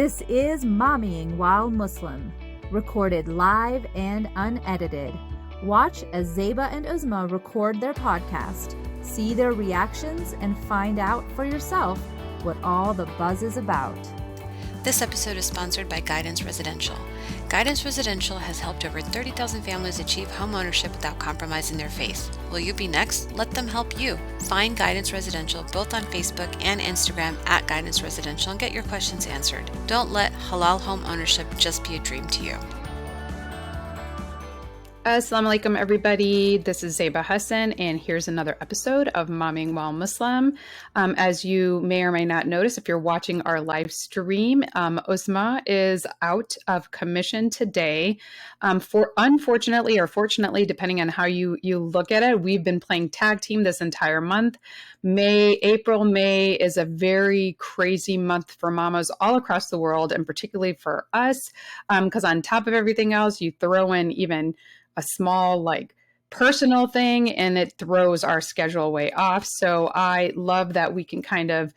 This is Mommying While Muslim, recorded live and unedited. Watch as Zaiba and Uzma record their podcast, see their reactions, and find out for yourself what all the buzz is about. This episode is sponsored by Guidance Residential. Guidance Residential has helped over 30,000 families achieve home ownership without compromising their faith. Will you be next? Let them help you. Find Guidance Residential both on Facebook and Instagram at Guidance Residential and get your questions answered. Don't let halal home ownership just be a dream to you. Assalamu alaikum, everybody. This is Zaiba Hassan, and here's another episode of Mommyingwhilemuslim. As you may or may not notice, if you're watching our live stream, Uzma is out of commission today. Unfortunately or fortunately, depending on how you look at it, we've been playing tag team this entire month. April, May is a very crazy month for mamas all across the world, and particularly for us, because on top of everything else, you throw in even a small personal thing and it throws our schedule way off. So I love that we can kind of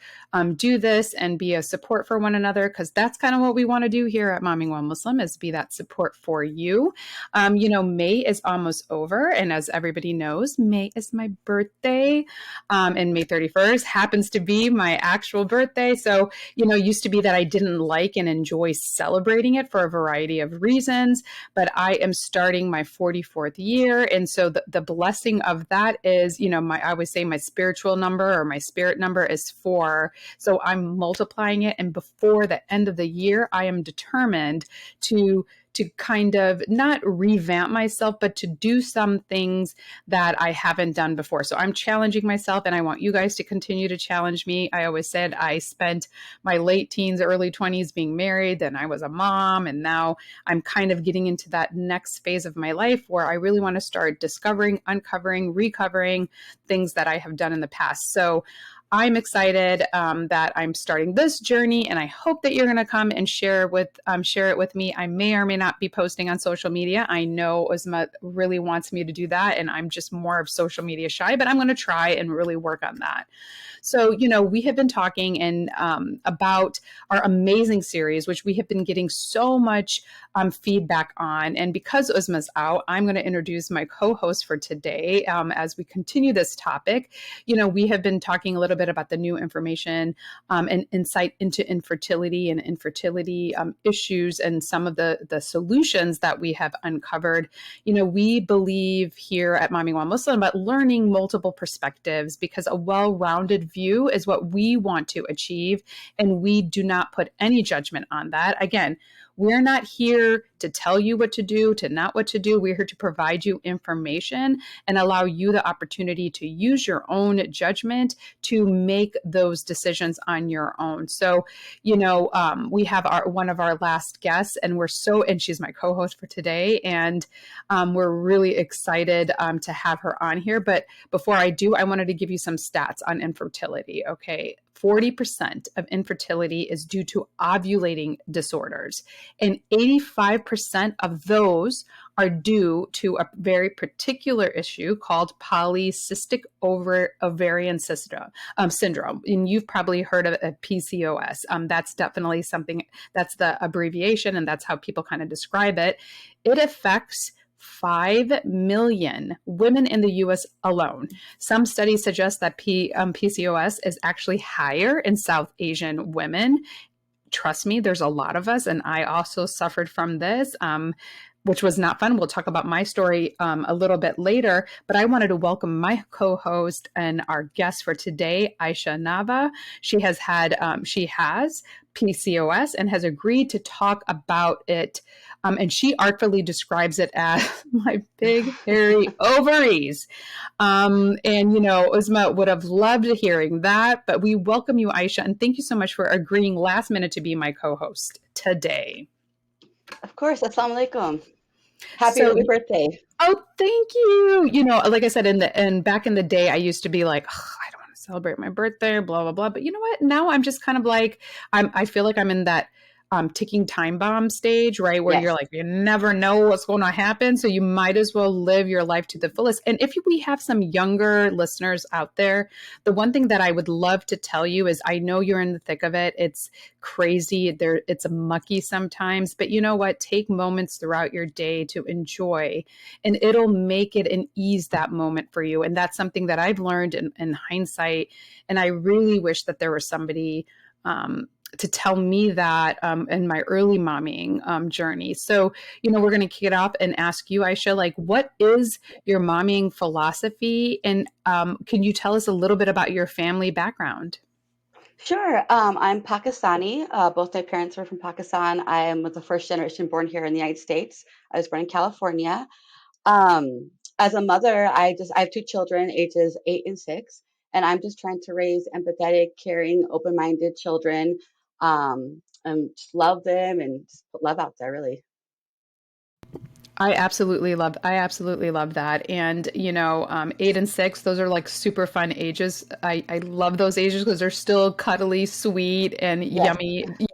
do this and be a support for one another, because that's kind of what we want to do here at Mommyingwhilemuslim, is be that support for you. May is almost over. And as everybody knows, May is my birthday. And May 31st happens to be my actual birthday. So, used to be that I didn't like and enjoy celebrating it for a variety of reasons, but I am starting my 44th year. And so the blessing of that is, I always say my spiritual number or my spirit number is 4. So I'm multiplying it. And before the end of the year, I am determined to kind of not revamp myself, but to do some things that I haven't done before. So I'm challenging myself, and I want you guys to continue to challenge me. I always said I spent my late teens, early 20s being married, then I was a mom, and now I'm kind of getting into that next phase of my life where I really want to start discovering, uncovering, recovering things that I have done in the past. So I'm excited that I'm starting this journey, and I hope that you're going to come and share it with me. I may or may not be posting on social media. I know Uzma really wants me to do that, and I'm just more of social media shy, but I'm going to try and really work on that. So, we have been talking about our amazing series, which we have been getting so much feedback on. And because Uzma's out, I'm going to introduce my co-host for today as we continue this topic. We have been talking a little bit about the new information and insight into infertility and infertility issues and some of the solutions that we have uncovered. We believe here at Mommyingwhilemuslim about learning multiple perspectives, because a well-rounded view is what we want to achieve, and we do not put any judgment on that. Again, we're not here to tell you what to do, to not what to do. We're here to provide you information and allow you the opportunity to use your own judgment to make those decisions on your own. So, we have one of our last guests, and and she's my co-host for today. And we're really excited to have her on here. But before I do, I wanted to give you some stats on infertility. Okay. 40% of infertility is due to ovulating disorders, and 85% of those are due to a very particular issue called polycystic ovarian syndrome. And you've probably heard of PCOS. That's definitely something, that's the abbreviation, and that's how people kind of describe it. It affects 5 million women in the U.S. alone. Some studies suggest that PCOS is actually higher in South Asian women. Trust me, there's a lot of us, and I also suffered from this, which was not fun. We'll talk about my story a little bit later, but I wanted to welcome my co-host and our guest for today, Ayesha Nava. She has PCOS and has agreed to talk about it. And she artfully describes it as my big, hairy ovaries. Uzma would have loved hearing that, but we welcome you, Ayesha, and thank you so much for agreeing last minute to be my co-host today. Of course. Assalamu alaikum. Happy early birthday. Oh, thank you. Like I said, back in the day, I used to be like, I don't want to celebrate my birthday, blah, blah, blah. But you know what? Now I'm just kind of like, I feel like I'm in that ticking time bomb stage, right? Where you're Yes. like, you never know what's going to happen. So you might as well live your life to the fullest. And if we have some younger listeners out there, the one thing that I would love to tell you is I know you're in the thick of it. It's crazy. It's mucky sometimes, but you know what? Take moments throughout your day to enjoy, and it'll make it and ease that moment for you. And that's something that I've learned in hindsight. And I really wish that there was somebody, to tell me that in my early mommying journey. So, we're going to kick it off and ask you, Ayesha, like, what is your mommying philosophy? And can you tell us a little bit about your family background? Sure. I'm Pakistani. Both my parents were from Pakistan. I am the first generation born here in the United States. I was born in California. As a mother, I have two children, ages 8 and 6, and I'm just trying to raise empathetic, caring, open-minded children, and just love them and just put love out there, really. I absolutely love that. And, 8 and 6, those are like super fun ages. I love those ages because they're still cuddly, sweet, and Yes,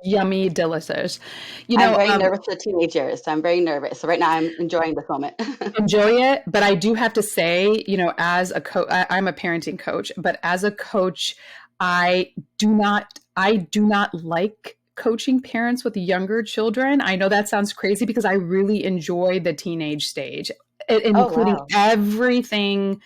yummy, delicious. You I'm know, very nervous for the teenagers, so I'm very nervous. So right now I'm enjoying this moment. enjoy it. But I do have to say, as a coach, I'm a parenting coach, but as a coach, I do not like coaching parents with younger children. I know that sounds crazy because I really enjoy the teenage stage, Oh, including wow. everything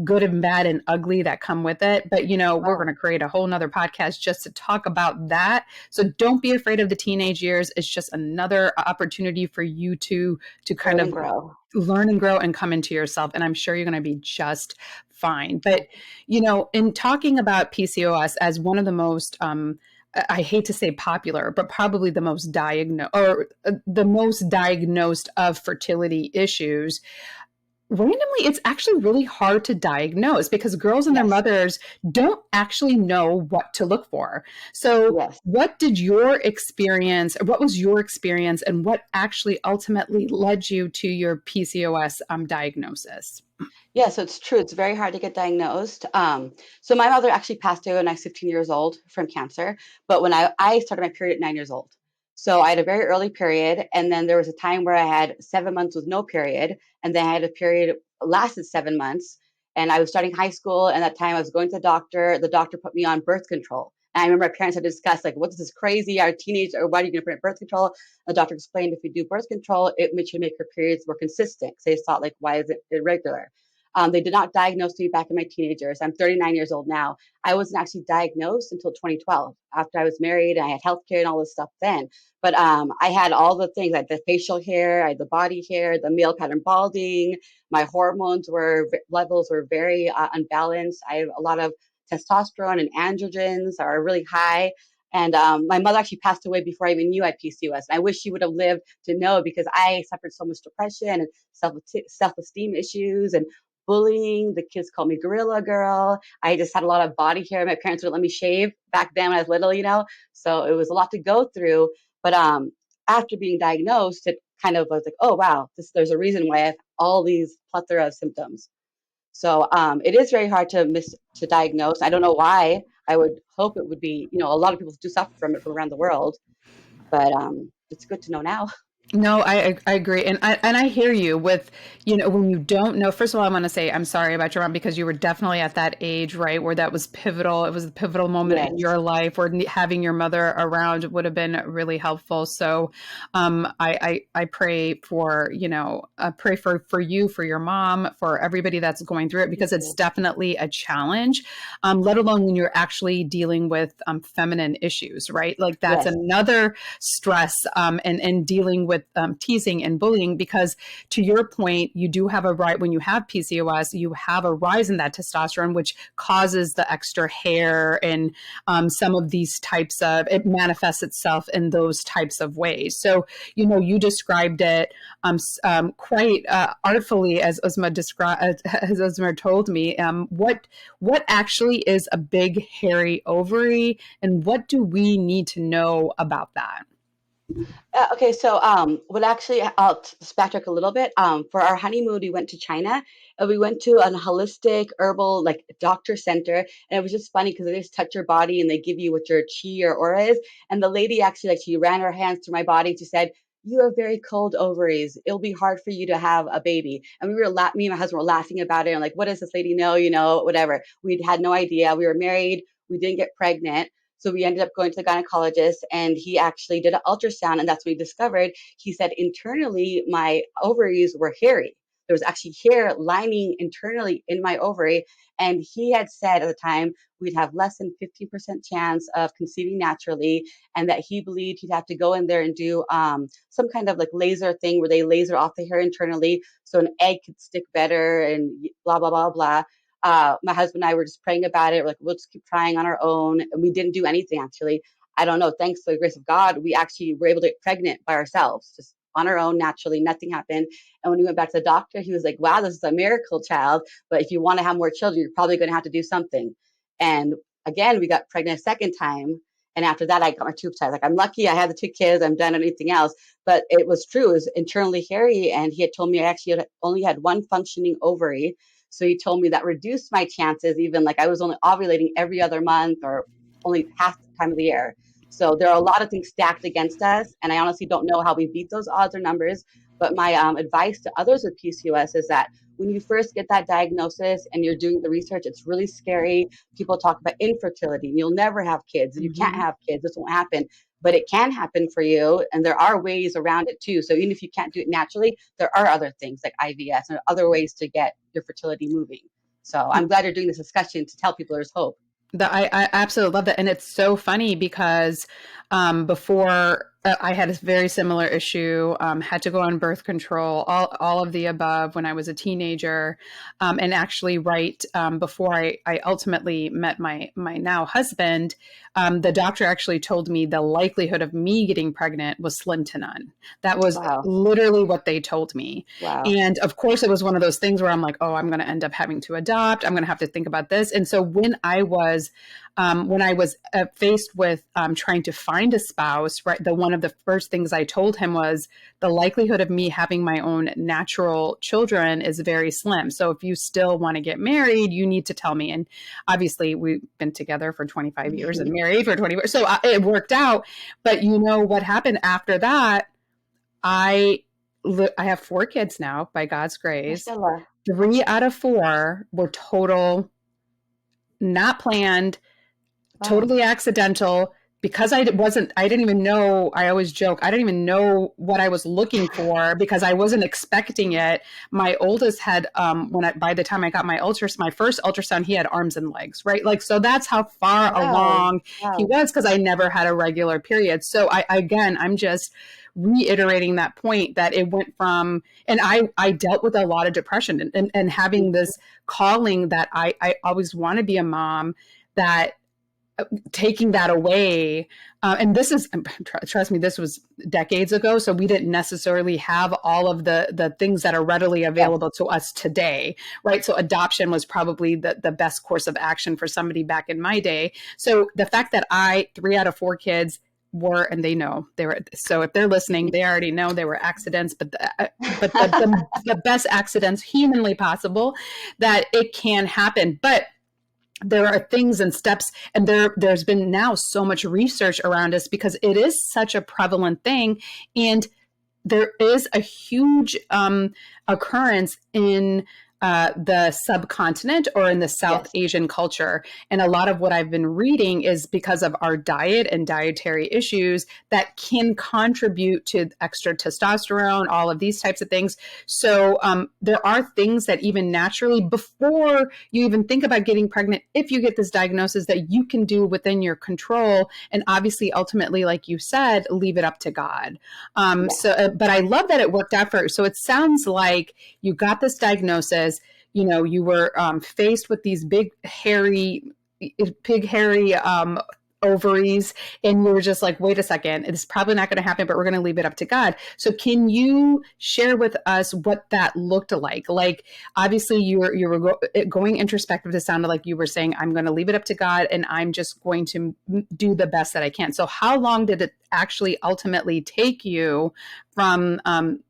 good and bad and ugly that come with it. But, we're going Wow. to create a whole nother podcast just to talk about that. So don't be afraid of the teenage years. It's just another opportunity for you to kind Learn of and grow. learn and grow and come into yourself. And I'm sure you're going to be just fine. But, Oh, in talking about PCOS as one of the most, I hate to say popular, but probably the most diagnosed of fertility issues, randomly, it's actually really hard to diagnose because girls and their yes, mothers don't actually know what to look for. So, yes. what was your experience, and what actually ultimately led you to your PCOS diagnosis? Yeah, so it's true. It's very hard to get diagnosed. So my mother actually passed away when I was 15 years old from cancer. But when I started my period at 9 years old. So I had a very early period. And then there was a time where I had 7 months with no period. And then I had a period lasted 7 months. And I was starting high school. And that time I was going to the doctor. The doctor put me on birth control. And I remember my parents had discussed, like, what is this crazy? Our teenage, or why are you going to put on birth control? The doctor explained if you do birth control, it should make her periods more consistent. So they thought, like, why is it irregular? They did not diagnose me back in my teenagers. I'm 39 years old now. I wasn't actually diagnosed until 2012 after I was married and I had healthcare and all this stuff then. But I had all the things. I had the facial hair, I had the body hair, the male pattern balding. My levels were very unbalanced. I have a lot of testosterone and androgens are really high. And my mother actually passed away before I even knew I had PCOS. I wish she would have lived to know because I suffered so much depression and self-esteem issues and bullying. The kids called me Gorilla Girl. I just had a lot of body hair. My parents wouldn't let me shave back then when I was little. So it was a lot to go through. But after being diagnosed, it kind of was like, oh wow, there's a reason why I have all these plethora of symptoms. So it is very hard to diagnose. I don't know why. I would hope it would be, a lot of people do suffer from it from around the world, but it's good to know now. No, I agree, and I hear you with, when you don't know. First of all, I want to say I'm sorry about your mom because you were definitely at that age, right, where that was pivotal. It was a pivotal moment in Yes, your life where having your mother around would have been really helpful. So, I pray for pray for you, for your mom, for everybody that's going through it thank because it's you. definitely a challenge. Let alone when you're actually dealing with feminine issues, right? Like that's Yes, another stress, and dealing with teasing and bullying, because to your point, you do have a right when you have PCOS, you have a rise in that testosterone, which causes the extra hair and some of these types of, it manifests itself in those types of ways. So, you described it quite artfully as Uzma described, as Uzma told me. What actually is a big hairy ovary, and what do we need to know about that? Okay, so what actually I'll just backtrack a little bit. For our honeymoon, we went to China and we went to an holistic herbal like doctor center, and it was just funny because they just touch your body and they give you what your chi or aura is. And the lady actually like she ran her hands through my body. She said, "You have very cold ovaries. It'll be hard for you to have a baby." And me and my husband were laughing about it and like, "What does this lady know? You know, whatever." We had no idea. We were married. We didn't get pregnant. So we ended up going to the gynecologist and he actually did an ultrasound and that's what he discovered. He said internally my ovaries were hairy. There was actually hair lining internally in my ovary. And he had said at the time we'd have less than 15% chance of conceiving naturally, and that he believed he'd have to go in there and do some kind of like laser thing where they laser off the hair internally so an egg could stick better and blah, blah, blah, blah. My husband and I were just praying about it. We're like, we'll just keep trying on our own. And we didn't do anything actually. I don't know. Thanks to the grace of God, we actually were able to get pregnant by ourselves, just on our own naturally. Nothing happened. And when we went back to the doctor, he was like, wow, this is a miracle child. But if you want to have more children, you're probably going to have to do something. And again, we got pregnant a second time. And after that, I got my tubes tied. Like, I'm lucky I had the 2 kids. I'm done anything else. But it was true. It was internally hairy. And he had told me I actually only had one functioning ovary. So he told me that reduced my chances, even like I was only ovulating every other month or only half the time of the year. So there are a lot of things stacked against us. And I honestly don't know how we beat those odds or numbers. But my advice to others with PCOS is that when you first get that diagnosis and you're doing the research, it's really scary. People talk about infertility. You'll never have kids. You can't have kids. This won't happen. But it can happen for you. And there are ways around it too. So even if you can't do it naturally, there are other things like IVF and other ways to get your fertility moving. So I'm glad you're doing this discussion to tell people there's hope. I absolutely love that. And it's so funny because before I had a very similar issue, had to go on birth control, all of the above when I was a teenager. And actually right before I ultimately met my now husband, the doctor actually told me the likelihood of me getting pregnant was slim to none. That was Wow. literally what they told me. Wow. And of course, it was one of those things where I'm like, oh, I'm going to end up having to adopt. I'm going to have to think about this. And so when I was faced with trying to find a spouse, right, one of the first things I told him was the likelihood of me having my own natural children is very slim. So if you still want to get married, you need to tell me. And obviously, we've been together for 25 years and married for 20 years. So it worked out. But you know what happened after that? I have 4 kids now, by God's grace. Mashallah. 3 out of 4 were total, not planned, totally accidental, because I didn't even know, I always joke, I didn't even know what I was looking for because I wasn't expecting it. My oldest had, by the time I got my first ultrasound, he had arms and legs, right? Like, so that's how far along he was because I never had a regular period. So I'm just reiterating that point that it went from, and I dealt with a lot of depression and having this calling that I always want to be a mom, that taking that away. And this is, trust me, this was decades ago. So we didn't necessarily have all of the things that are readily available to us today, right? So adoption was probably the best course of action for somebody back in my day. So the fact that 3 out of 4 kids were, and they know they were, so if they're listening, they already know they were accidents, but the best accidents humanly possible, that it can happen. But there are things and steps, and there's been now so much research around us because it is such a prevalent thing. And there is a huge occurrence in the subcontinent or in the South Asian culture. And a lot of what I've been reading is because of our diet and dietary issues that can contribute to extra testosterone, all of these types of things. So there are things that even naturally, before you even think about getting pregnant, if you get this diagnosis, that you can do within your control. And obviously, ultimately, like you said, leave it up to God. But I love that it worked out for you. So it sounds like you got this diagnosis. You know, you were faced with these big, hairy ovaries, and you were just like, wait a second, it's probably not going to happen, but we're going to leave it up to God. So can you share with us what that looked like? Like, obviously you were going introspective. It sounded like you were saying, I'm going to leave it up to God and I'm just going to do the best that I can. So how long did it actually ultimately take you from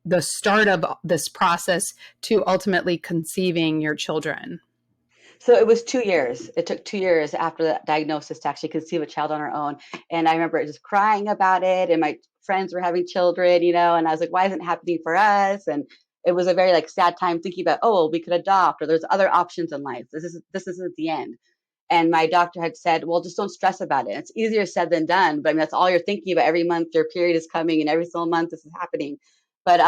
the start of this process to ultimately conceiving your children? So it was 2 years. It took 2 years after that diagnosis to actually conceive a child on our own. And I remember just crying about it. And my friends were having children, and I was like, why isn't it happening for us? And it was a very sad time thinking about, oh, well, we could adopt, or there's other options in life. This isn't the end. And my doctor had said, well, just don't stress about it. It's easier said than done. But I mean, that's all you're thinking about every month. Your period is coming, and every single month this is happening. But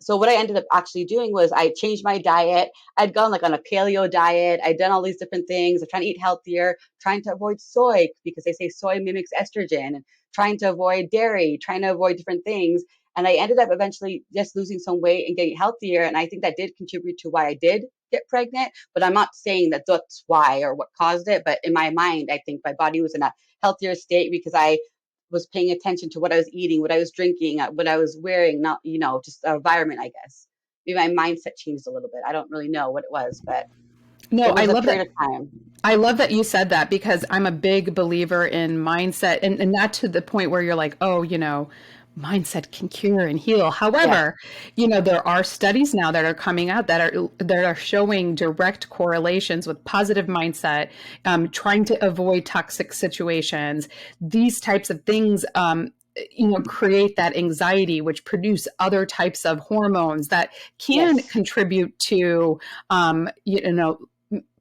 so what I ended up actually doing was I changed my diet. I'd gone on a paleo diet. I'd done all these different things. I'm trying to eat healthier, trying to avoid soy because they say soy mimics estrogen, and trying to avoid dairy, trying to avoid different things. And I ended up eventually just losing some weight and getting healthier. And I think that did contribute to why I did get pregnant. But I'm not saying that that's why or what caused it. But in my mind, I think my body was in a healthier state because I was paying attention to what I was eating, what I was drinking, what I was wearing, not, just the environment, I guess. Maybe my mindset changed a little bit. I don't really know what it was, but No, it I was a love period that. of time. I love that you said that because I'm a big believer in mindset, and not to the point where you're like, oh, mindset can cure and heal. Yeah. However, there are studies now that are coming out that are showing direct correlations with positive mindset, trying to avoid toxic situations, these types of things. Create that anxiety, which produce other types of hormones that can Yes. contribute to,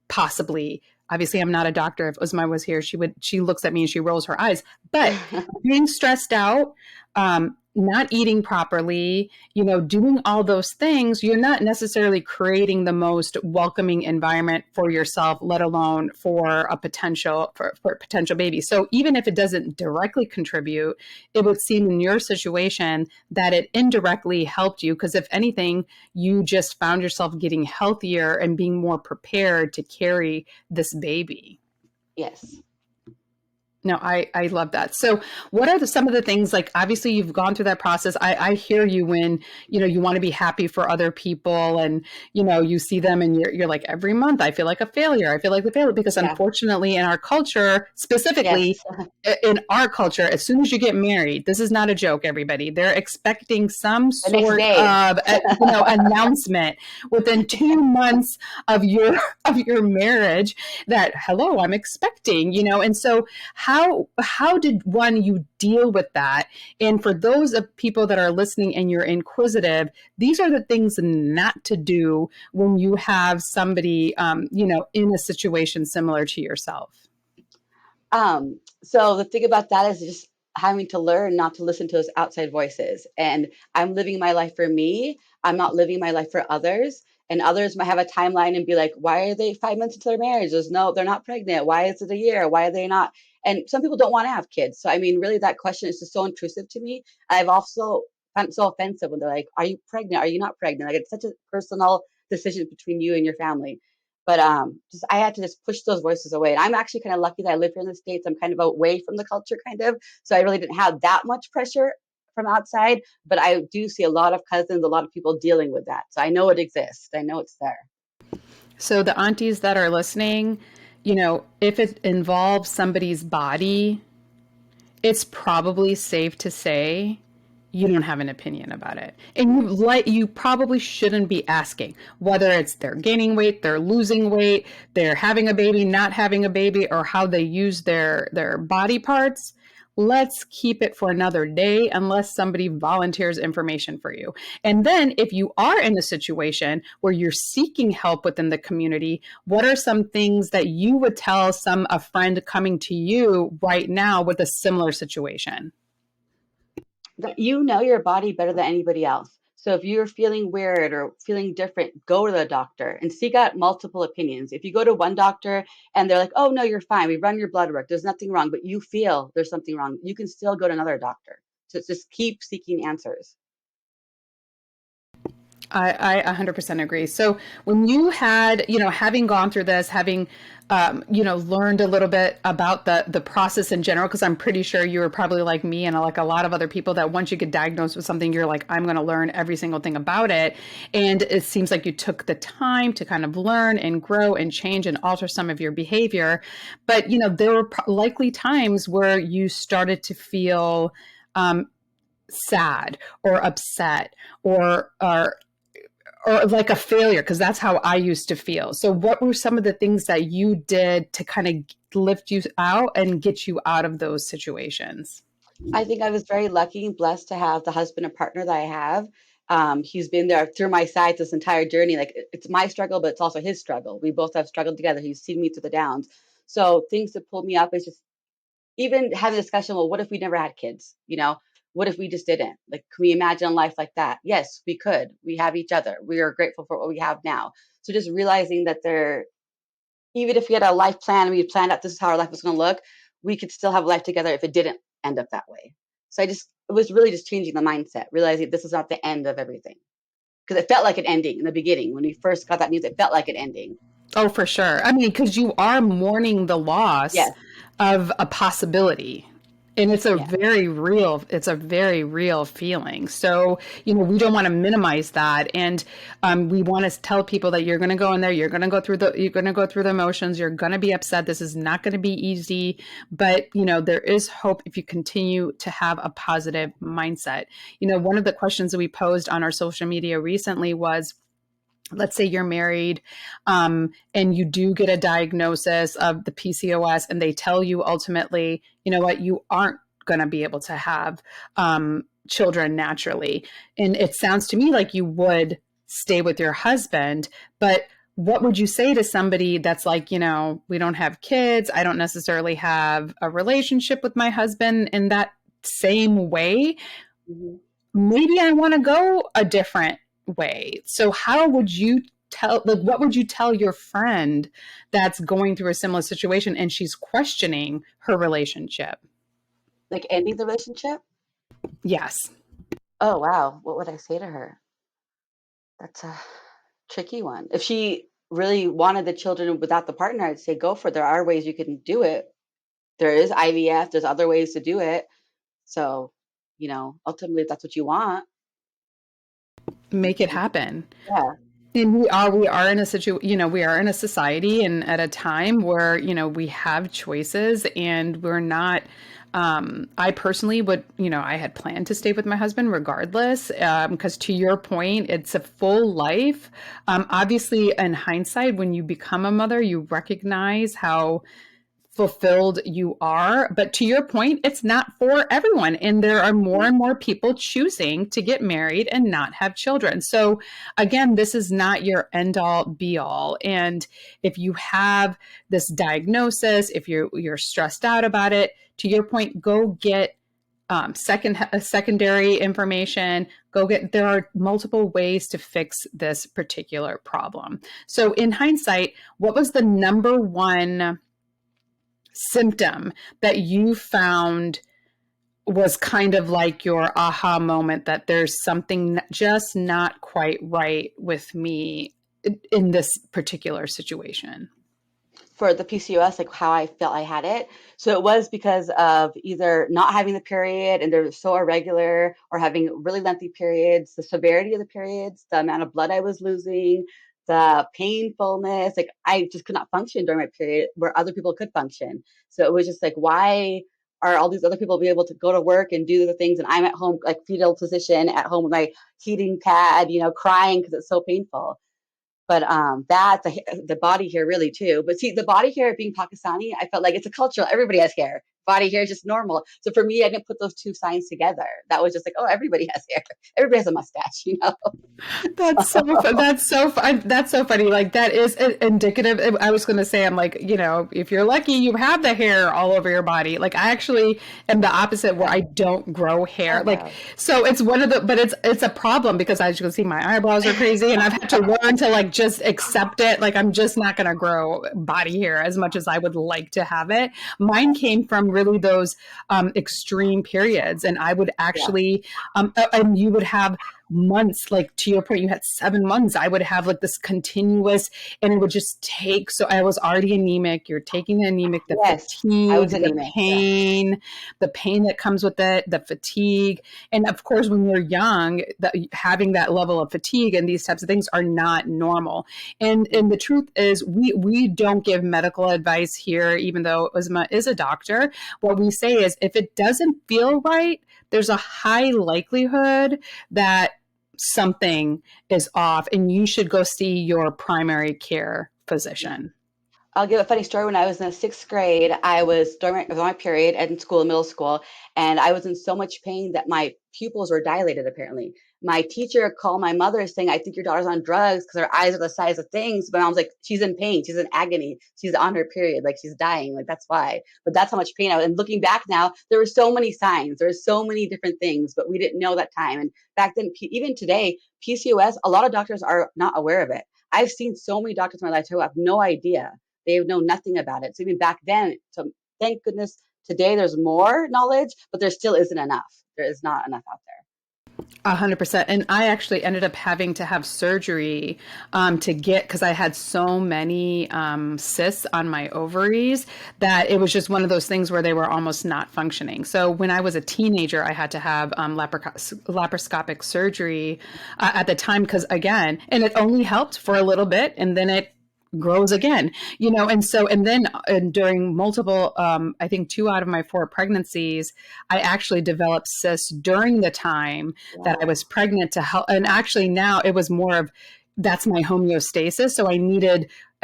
possibly. Obviously, I'm not a doctor. If Uzma was here, she looks at me and she rolls her eyes. But being stressed out, not eating properly, doing all those things, you're not necessarily creating the most welcoming environment for yourself, let alone for a potential baby. So even if it doesn't directly contribute, it would seem in your situation that it indirectly helped you, because if anything, you just found yourself getting healthier and being more prepared to carry this baby. Yes. No, I love that. So what are some of the things, like, obviously you've gone through that process. I hear you when, you want to be happy for other people and, you see them and you're like, every month I feel like a failure. I feel like the failure because Yeah. Unfortunately in our culture, specifically in our culture, as soon as you get married, this is not a joke, everybody, they're expecting some sort of, announcement within 2 months of your marriage that, hello, I'm expecting, and so how did you deal with that? And for those of people that are listening and you're inquisitive, these are the things not to do when you have somebody, in a situation similar to yourself. So the thing about that is just having to learn not to listen to those outside voices. And I'm living my life for me. I'm not living my life for others. And others might have a timeline and be like, why are they 5 months into their marriage? They're not pregnant. Why is it a year? Why are they not? And some people don't want to have kids. So, I mean, really, that question is just so intrusive to me. I've also found it so offensive when they're like, are you pregnant? Are you not pregnant? Like, it's such a personal decision between you and your family. But just I had to just push those voices away. And I'm actually kind of lucky that I live here in the States. I'm kind of away from the culture, kind of. So I really didn't have that much pressure from outside. But I do see a lot of cousins, a lot of people dealing with that. So I know it exists. I know it's there. So the aunties that are listening, if it involves somebody's body, it's probably safe to say you don't have an opinion about it. And you probably shouldn't be asking whether it's they're gaining weight, they're losing weight, they're having a baby, not having a baby, or how they use their body parts. Let's keep it for another day unless somebody volunteers information for you. And then if you are in a situation where you're seeking help within the community, what are some things that you would tell a friend coming to you right now with a similar situation? You know your body better than anybody else. So if you're feeling weird or feeling different, go to the doctor and seek out multiple opinions. If you go to one doctor and they're like, oh, no, you're fine. We run your blood work. There's nothing wrong, but you feel there's something wrong. You can still go to another doctor. So just keep seeking answers. I 100% agree. So when you had, having gone through this, having, learned a little bit about the process in general, because I'm pretty sure you were probably like me and like a lot of other people that once you get diagnosed with something, you're like, I'm going to learn every single thing about it. And it seems like you took the time to kind of learn and grow and change and alter some of your behavior. But, there were likely times where you started to feel sad or upset or like a failure, because that's how I used to feel. So what were some of the things that you did to kind of lift you out and get you out of those situations? I think I was very lucky and blessed to have the husband and partner that I have. He's been there through my side this entire journey. Like it's my struggle, but it's also his struggle. We both have struggled together. He's seen me through the downs. So things that pulled me up is just even having a discussion. Well, what if we never had kids? What if we just didn't? Like, can we imagine a life like that? Yes, we could. We have each other. We are grateful for what we have now. So just realizing that even if we had a life plan and we planned out this is how our life was going to look, we could still have a life together if it didn't end up that way. So it was really just changing the mindset, realizing this is not the end of everything. Because it felt like an ending in the beginning. When we first got that news, it felt like an ending. Oh, for sure. I mean, because you are mourning the loss Yes. of a possibility. And it's a Yeah. very real feeling. So, we don't want to minimize that. And we want to tell people that you're going to go in there, you're going to go through the emotions, you're going to be upset. This is not going to be easy, but there is hope if you continue to have a positive mindset. One of the questions that we posed on our social media recently was, let's say you're married and you do get a diagnosis of the PCOS and they tell you ultimately, you aren't going to be able to have children naturally. And it sounds to me like you would stay with your husband, but what would you say to somebody that's like, we don't have kids, I don't necessarily have a relationship with my husband in that same way. Mm-hmm. Maybe I want to go a different way. So how would you what would you tell your friend that's going through a similar situation and she's questioning her relationship? Like ending the relationship? Yes. Oh, wow. What would I say to her? That's a tricky one. If she really wanted the children without the partner, I'd say go for it. There are ways you can do it. There is IVF. There's other ways to do it. So, ultimately, if that's what you want, make it happen. Yeah. And we are in a we are in a society and at a time where, we have choices and we're not, I personally would, I had planned to stay with my husband regardless, because to your point, it's a full life. Obviously in hindsight, when you become a mother, you recognize how fulfilled you are. But to your point, it's not for everyone. And there are more and more people choosing to get married and not have children. So again, this is not your end all be all. And if you have this diagnosis, if you're stressed out about it, to your point, go get secondary information. There are multiple ways to fix this particular problem. So in hindsight, what was the number one symptom that you found was kind of like your aha moment that there's something just not quite right with me in this particular situation? For the PCOS, like how I felt I had it. So it was because of either not having the period and they're so irregular, or having really lengthy periods, the severity of the periods, the amount of blood I was losing, the painfulness. Like I just could not function during my period where other people could function. So it was just like, why are all these other people be able to go to work and do the things, and I'm at home, like fetal position at home with my heating pad, crying because it's so painful. But that's the body hair really too. But see, the body hair being Pakistani, I felt like it's a cultural. Everybody has hair. Body hair is just normal. So for me, I didn't put those two signs together. That was just like, oh, everybody has hair. Everybody has a mustache, That's so funny. Like that is indicative. I was going to say, I'm like, if you're lucky, you have the hair all over your body. Like I actually am the opposite, where I don't grow hair. Oh, wow. So it's but it's a problem, because as you can see, my eyebrows are crazy and I've had to learn to like just accept it. Like I'm just not going to grow body hair as much as I would like to have it. Mine came from really those extreme periods, and I would actually, and you would have months, like to your point, you had 7 months, I would have like this continuous, and it would just take, so I was already anemic. You're taking the anemic, the Yes, I fatigue, was anemic. the pain that comes with it, the fatigue. And of course, when you're young, having that level of fatigue and these types of things are not normal. And the truth is, we don't give medical advice here, even though Uzma is a doctor. What we say is, if it doesn't feel right, there's a high likelihood that something is off and you should go see your primary care physician. I'll give a funny story. When I was in the 6th grade, I was on my period in school, middle school, and I was in so much pain that my pupils were dilated, apparently. My teacher called my mother saying, I think your daughter's on drugs because her eyes are the size of things. My mom's like, she's in pain. She's in agony. She's on her period. Like, she's dying. Like, that's why. But that's how much pain I was. And looking back now, there were so many signs. There were so many different things, but we didn't know that time. And back then, even today, PCOS, a lot of doctors are not aware of it. I've seen so many doctors in my life who have no idea. They know nothing about it. So even back then, so thank goodness today there's more knowledge, but there still isn't enough. There is not enough out there. 100%. And I actually ended up having to have surgery because I had so many cysts on my ovaries that it was just one of those things where they were almost not functioning. So when I was a teenager, I had to have laparoscopic surgery at the time because, again, and it only helped for a little bit, and then it grows again, and then during multiple, I think 2 out of my 4 pregnancies, I actually developed cysts during the time that I was pregnant to help. And actually now it was more of, that's my homeostasis. So I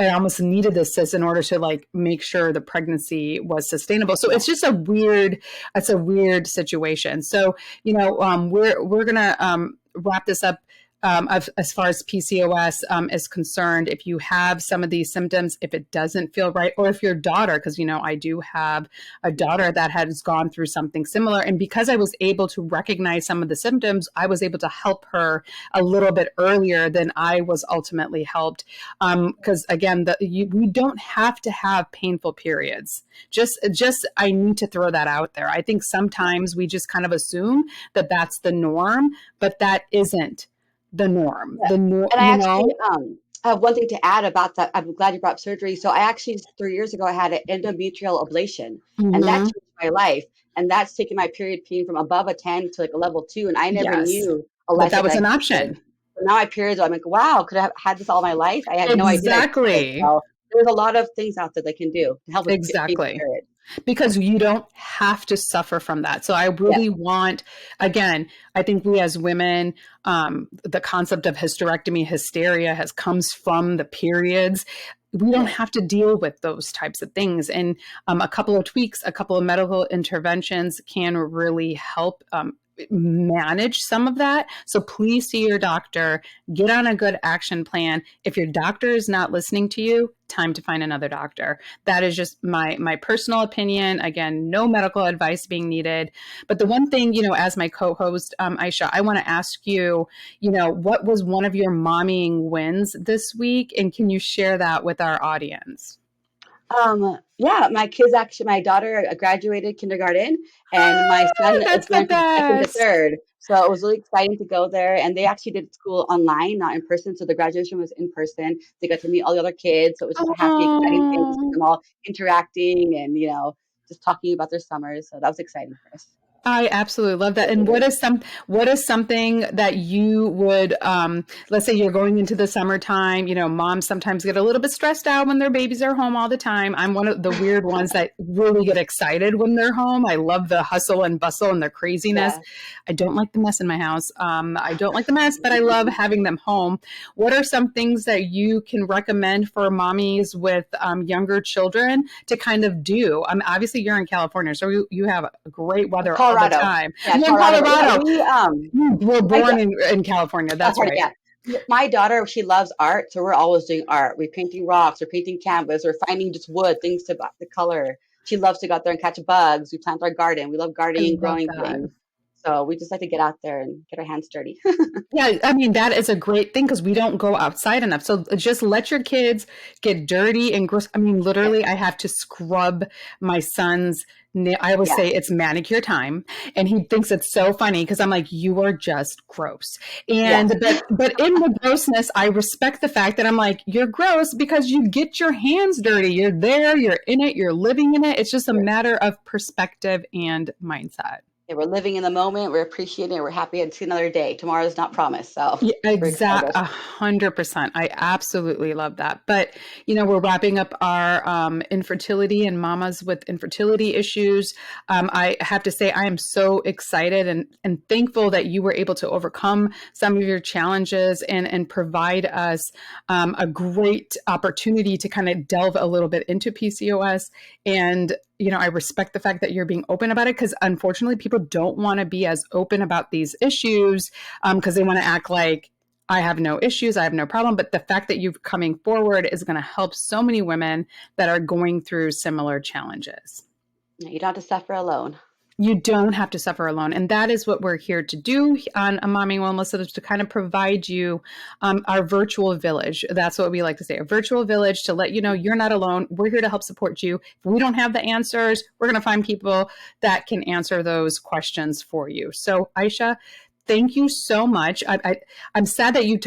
almost needed the cyst in order to like make sure the pregnancy was sustainable. So it's just a weird situation. So, we're going to wrap this up. As far as PCOS is concerned, if you have some of these symptoms, if it doesn't feel right, or if your daughter, because, I do have a daughter that has gone through something similar. And because I was able to recognize some of the symptoms, I was able to help her a little bit earlier than I was ultimately helped. Because again, we don't have to have painful periods. Just I need to throw that out there. I think sometimes we just kind of assume that that's the norm, but that isn't the norm. Yeah. And I actually have one thing to add about that. I'm glad you brought up surgery. So I actually 3 years ago I had an endometrial ablation, and that changed my life. And that's taken my period pain from above a 10 to like a level 2. And I never knew that was an option. So now my periods, I'm like, wow, could I have had this all my life? I had no idea. Exactly. So there's a lot of things out there they can do to help with period. Because you don't have to suffer from that. So I really want, again, I think we as women, the concept of hysterectomy, hysteria comes from the periods. We don't have to deal with those types of things. And a couple of tweaks, a couple of medical interventions can really help manage some of that. So please see your doctor, get on a good action plan. If your doctor is not listening to you, time to find another doctor. That is just my personal opinion. Again, no medical advice being needed. But the one thing, as my co-host, Ayesha, I want to ask you, what was one of your mommying wins this week? And can you share that with our audience? My daughter graduated kindergarten, and my son is going from 2nd to 3rd. So it was really exciting to go there. And they actually did school online, not in person. So the graduation was in person. They got to meet all the other kids. So it was just a happy, exciting thing to see them all interacting and, just talking about their summers. So that was exciting for us. I absolutely love that. And what is something that you would, let's say you're going into the summertime, moms sometimes get a little bit stressed out when their babies are home all the time. I'm one of the weird ones that really get excited when they're home. I love the hustle and bustle and the craziness. Yeah. I don't like the mess in my house. I don't like the mess, but I love having them home. What are some things that you can recommend for mommies with younger children to kind of do? Obviously you're in California, so you have great weather all the time. Yeah, Colorado. You were born in California. That's right. Yeah. My daughter, she loves art, so we're always doing art. We're painting rocks, we're painting canvas, we're finding just wood, things to the color. She loves to go out there and catch bugs. We plant our garden. We love gardening, growing things. So we just like to get out there and get our hands dirty. Yeah, that is a great thing because we don't go outside enough. So just let your kids get dirty and gross. Literally, I have to scrub my son's I always Yeah, say it's manicure time, and he thinks it's so funny because I'm like, you are just gross. And yeah, but in the grossness, I respect the fact that I'm like, you're gross because you get your hands dirty. You're there, you're in it, you're living in it. It's just a matter of perspective and mindset. yeah. We're living in the moment. We're appreciating it. We're happy to see another day. Tomorrow's not promised. So Yeah, we're excited. 100%. I absolutely love that. But, we're wrapping up our infertility and mamas with infertility issues. I have to say, I am so excited and thankful that you were able to overcome some of your challenges and provide us a great opportunity to kind of delve a little bit into PCOS. And I respect the fact that you're being open about it, because unfortunately people don't want to be as open about these issues because they want to act like I have no issues, I have no problem. But the fact that you're coming forward is going to help so many women that are going through similar challenges. You don't have to suffer alone. You don't have to suffer alone. And that is what we're here to do on A Mommyingwhilemuslim, is to kind of provide you our virtual village. That's what we like to say, a virtual village, to let you know you're not alone. We're here to help support you. If we don't have the answers, we're going to find people that can answer those questions for you. So Ayesha, thank you so much. I'm sad that you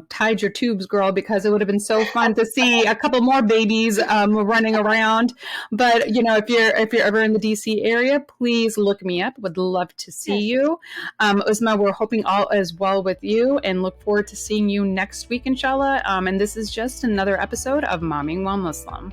tied your tubes, girl, because it would have been so fun to see a couple more babies running around. But if you're ever in the DC area, please look me up. Would love to see you. Uzma, we're hoping all is well with you, and look forward to seeing you next week, inshallah. And this is just another episode of Momming While Muslim.